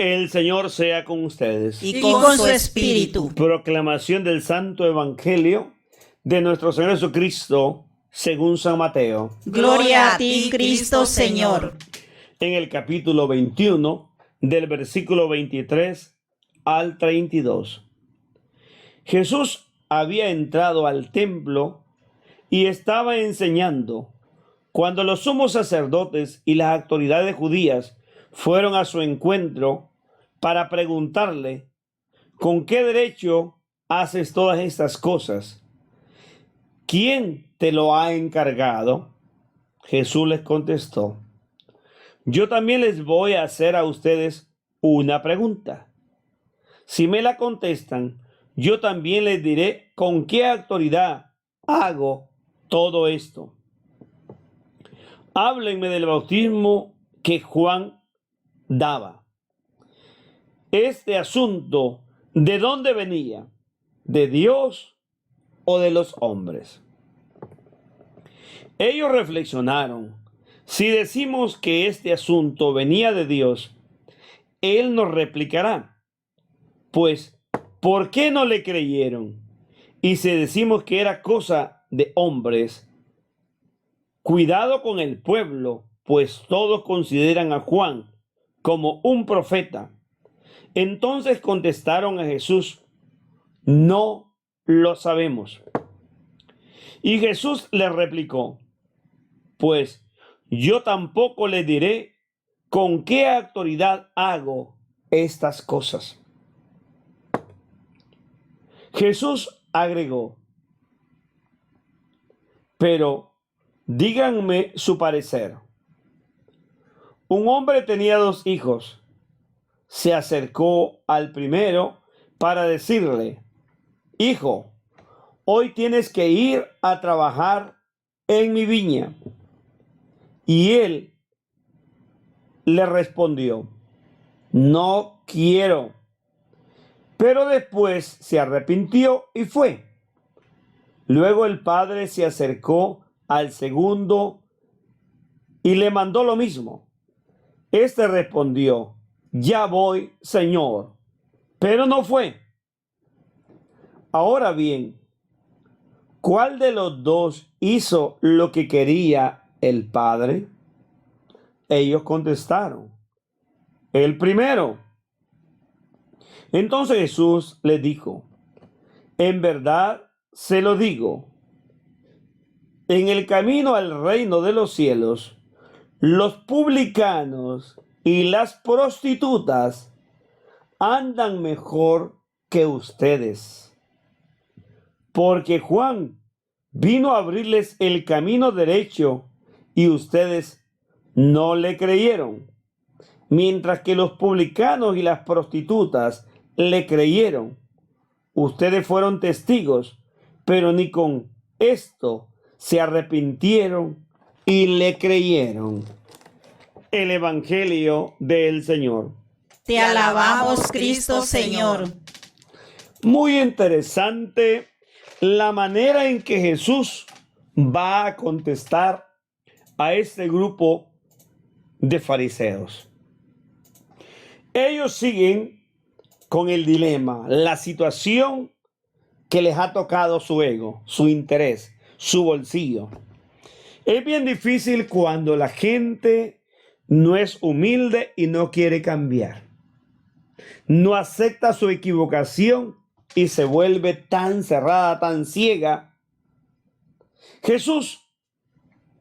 El Señor sea con ustedes. Y con su espíritu. Proclamación del Santo Evangelio de nuestro Señor Jesucristo según San Mateo. Gloria a ti, Cristo Señor. En el capítulo 21, del versículo 23 al 32. Jesús había entrado al templo y estaba enseñando cuando los sumos sacerdotes y las autoridades judías fueron a su encuentro para preguntarle: ¿con qué derecho haces todas estas cosas? ¿Quién te lo ha encargado? Jesús les contestó: yo también les voy a hacer a ustedes una pregunta. Si me la contestan, yo también les diré con qué autoridad hago todo esto. Háblenme del bautismo que Juan daba. Este asunto, ¿de dónde venía? ¿De Dios o de los hombres? Ellos reflexionaron: si decimos que este asunto venía de Dios, Él nos replicará: pues, ¿por qué no le creyeron? Y si decimos que era cosa de hombres, cuidado con el pueblo, pues todos consideran a Juan como un profeta. Entonces contestaron a Jesús: no lo sabemos. Y Jesús les replicó: pues yo tampoco les diré con qué autoridad hago estas cosas. Jesús agregó: pero díganme su parecer. Un hombre tenía 2 hijos. Se acercó al primero para decirle: hijo, hoy tienes que ir a trabajar en mi viña. Y él le respondió: no quiero. Pero después se arrepintió y fue. Luego el padre se acercó al segundo y le mandó lo mismo. Este respondió: ya voy, Señor. Pero no fue. Ahora bien, ¿cuál de los 2 hizo lo que quería el padre? Ellos contestaron: el primero. Entonces Jesús les dijo: en verdad se lo digo, en el camino al reino de los cielos, los publicanos y las prostitutas andan mejor que ustedes. Porque Juan vino a abrirles el camino derecho y ustedes no le creyeron, mientras que los publicanos y las prostitutas le creyeron. Ustedes fueron testigos, pero ni con esto se arrepintieron y le creyeron. El Evangelio del Señor. Te alabamos, Cristo Señor. Muy interesante la manera en que Jesús va a contestar a este grupo de fariseos. Ellos siguen con el dilema, la situación que les ha tocado su ego, su interés, su bolsillo. Es bien difícil cuando la gente no es humilde y no quiere cambiar. No acepta su equivocación y se vuelve tan cerrada, tan ciega. Jesús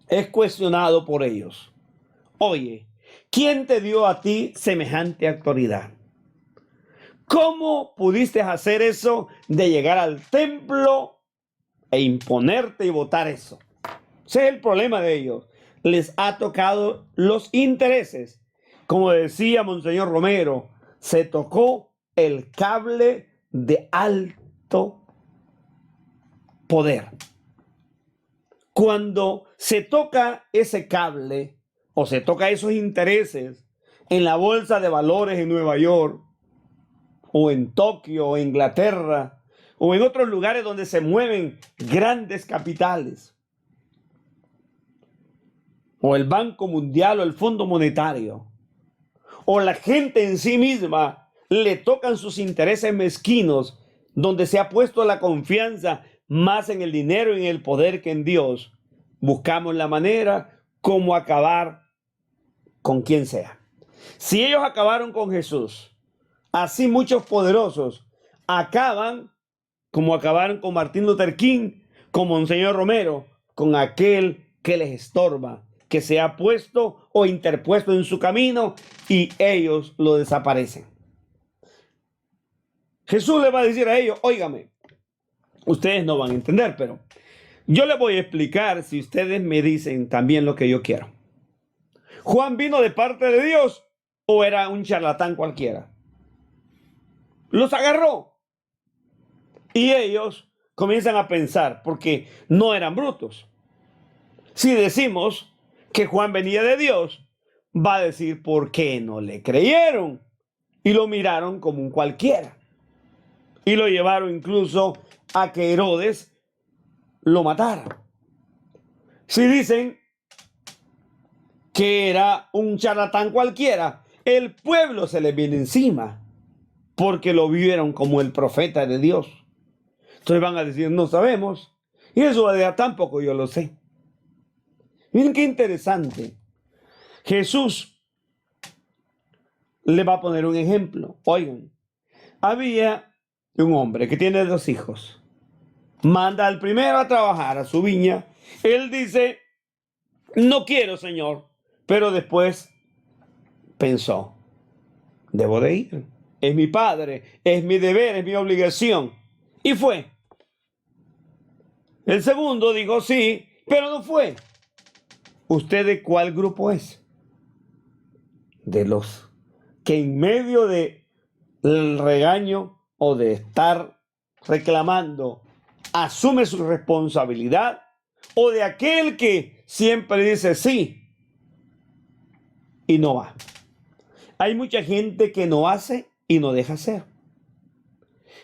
es cuestionado por ellos. Oye, ¿quién te dio a ti semejante autoridad? ¿Cómo pudiste hacer eso de llegar al templo e imponerte y votar eso? Ese es el problema de ellos. Les ha tocado los intereses. Como decía Monseñor Romero, se tocó el cable de alto poder. Cuando se toca ese cable o se toca esos intereses en la bolsa de valores en Nueva York, o en Tokio, o Inglaterra, o en otros lugares donde se mueven grandes capitales, o el Banco Mundial o el Fondo Monetario, o la gente en sí misma le tocan sus intereses mezquinos, donde se ha puesto la confianza más en el dinero y en el poder que en Dios, buscamos la manera como acabar con quien sea. Si ellos acabaron con Jesús, así muchos poderosos acaban como acabaron con Martín Luther King, con Monseñor Romero, con aquel que les estorba, que se ha puesto o interpuesto en su camino y ellos lo desaparecen. Jesús le va a decir a ellos, óigame, ustedes no van a entender, pero yo les voy a explicar si ustedes me dicen también lo que yo quiero. ¿Juan vino de parte de Dios o era un charlatán cualquiera? Los agarró. Y ellos comienzan a pensar, porque no eran brutos. Si decimos que Juan venía de Dios, va a decir por qué no le creyeron. Y lo miraron como un cualquiera. Y lo llevaron incluso a que Herodes lo matara. Si dicen que era un charlatán cualquiera, el pueblo se le viene encima, porque lo vieron como el profeta de Dios. Entonces van a decir, no sabemos. Y eso va a decir, tampoco yo lo sé. Miren qué interesante. Jesús le va a poner un ejemplo. Oigan, había un hombre que tiene 2 hijos. Manda al primero a trabajar a su viña. Él dice, no quiero, Señor. Pero después pensó, debo de ir. Es mi padre, es mi deber, es mi obligación. Y fue. El segundo dijo sí, pero no fue. ¿Usted de cuál grupo es? De los que en medio del regaño o de estar reclamando asume su responsabilidad, o de aquel que siempre dice sí y no va. Hay mucha gente que no hace y no deja hacer.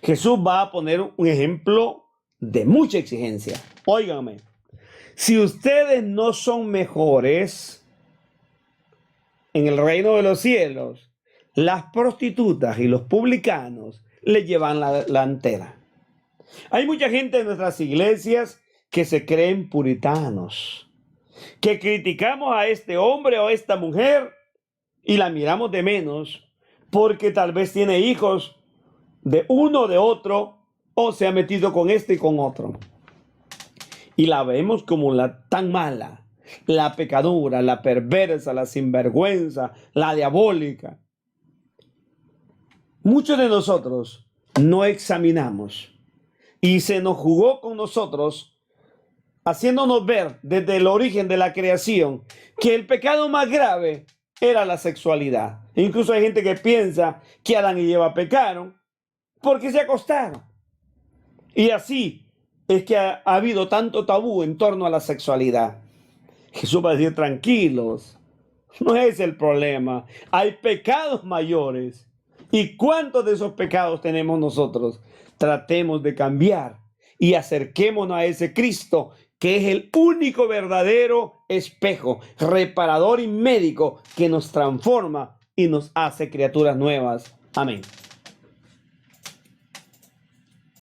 Jesús va a poner un ejemplo de mucha exigencia. Óiganme, si ustedes no son mejores en el reino de los cielos, las prostitutas y los publicanos le llevan la delantera. Hay mucha gente en nuestras iglesias que se creen puritanos, que criticamos a este hombre o a esta mujer y la miramos de menos porque tal vez tiene hijos de uno o de otro, o se ha metido con este y con otro. Y la vemos como la tan mala, la pecadora, la perversa, la sinvergüenza, la diabólica. Muchos de nosotros no examinamos y se nos jugó con nosotros, haciéndonos ver desde el origen de la creación que el pecado más grave era la sexualidad. Incluso hay gente que piensa que Adán y Eva pecaron porque se acostaron. Y así es que ha habido tanto tabú en torno a la sexualidad. Jesús va a decir, tranquilos, no es el problema. Hay pecados mayores. ¿Y cuántos de esos pecados tenemos nosotros? Tratemos de cambiar y acerquémonos a ese Cristo que es el único verdadero espejo, reparador y médico que nos transforma y nos hace criaturas nuevas. Amén.